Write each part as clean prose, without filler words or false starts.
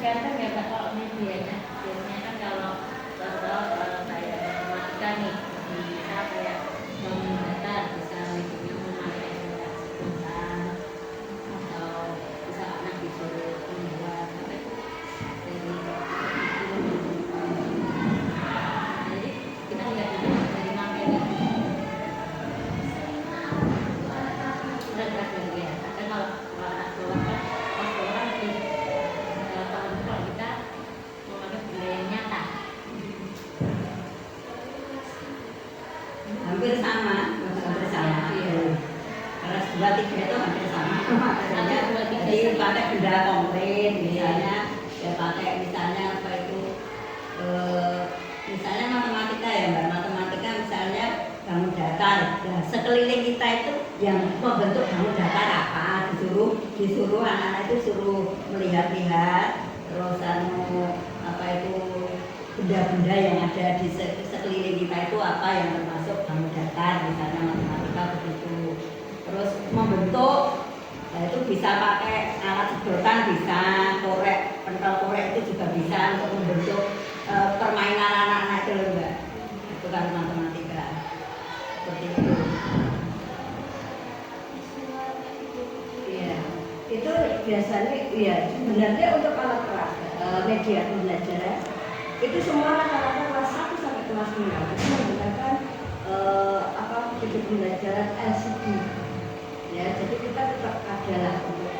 tergantung ya Pak kalau medianya. Biasanya kan kalau kayak matematika nih bisa kayak bangun data, bisa medianya memakai aplikasi Tuhan atau bisa anak disuruh membuat apa itu jadi kita nggak dari materi berat dari ya. Kan kalau anak keluar kan pas keluar lebih paham kalau kita memakai benda yang nyata. Hampir sama. Kelas 2, 3 itu hampir sama materinya. Jadi pakai benda konkret, misalnya ya pakai misalnya apa itu misalnya matematika ya Mbak, matematika misalnya bangun datar. Nah, sekeliling kita itu yang membentuk bangun datar apa, disuruh anak-anak itu suruh melihat-lihat, terus apa itu benda-benda yang ada di sekeliling kita itu apa yang termasuk bangun datar, misalnya matematika begitu. Terus membentuk, nah itu bisa pakai alat sedotan, bisa korek, pentol korek itu juga bisa untuk membentuk permainan anak-anak itu loh Mbak. Itu kan matematika seperti itu. Iya, itu biasanya iya sebenarnya untuk alat media pembelajaran itu semua rata-rata kelas 1 sampai kelas 5 itu menggunakan media pembelajaran LCD. Ya, jadi kita tetap ada lah untuk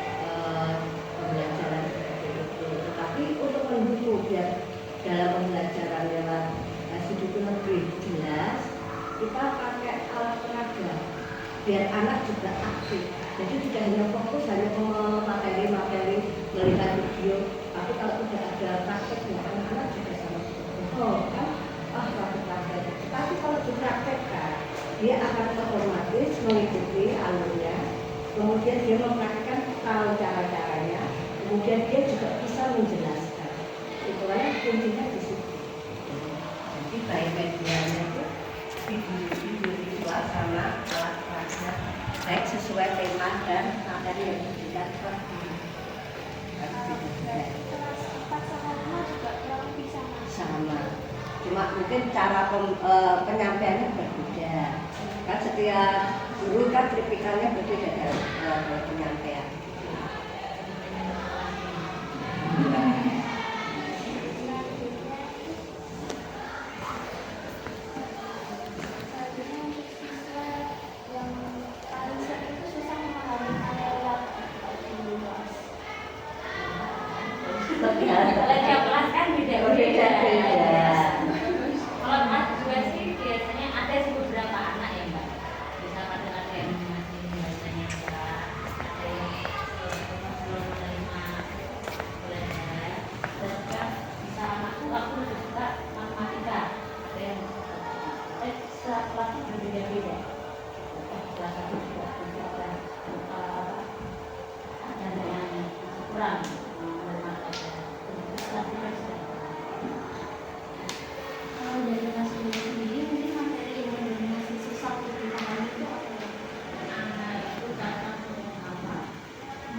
pembelajaran seperti itu. Tetapi untuk mendukung biar dalam pembelajaran lewat LCD itu lebih jelas, kita pakai alat peraga biar anak juga aktif. Jadi tidak hanya fokus hanya materi melihat video, tapi kalau tidak ada prakteknya anak-anak juga sama seperti kan praktek. Tapi kalau dipraktekkan dia akan otomatis mengikuti alurnya, kemudian dia mempraktikkan tahu cara-caranya, kemudian dia juga bisa menjelaskan. Itu kan kuncinya di situ. Jadi baik medianya itu video visual sama alat peraga, baik sesuai tema dan materi yang diberikan kelas sama. Cuma mungkin cara penyampaiannya berbeda. Kan setiap guru kan tipikalnya berbeda dalam penyampaian. Kelas kan beda-beda. Kalau Mas juga sih biasanya ada beberapa anak ya Mbak. Bisa ada yang masih biasanya ada yang belum menerima belajar. Dan juga bisa aku lebih suka matematika. Ada yang kelasnya berbeda-beda. Kelas 1 juga ada yang kurang.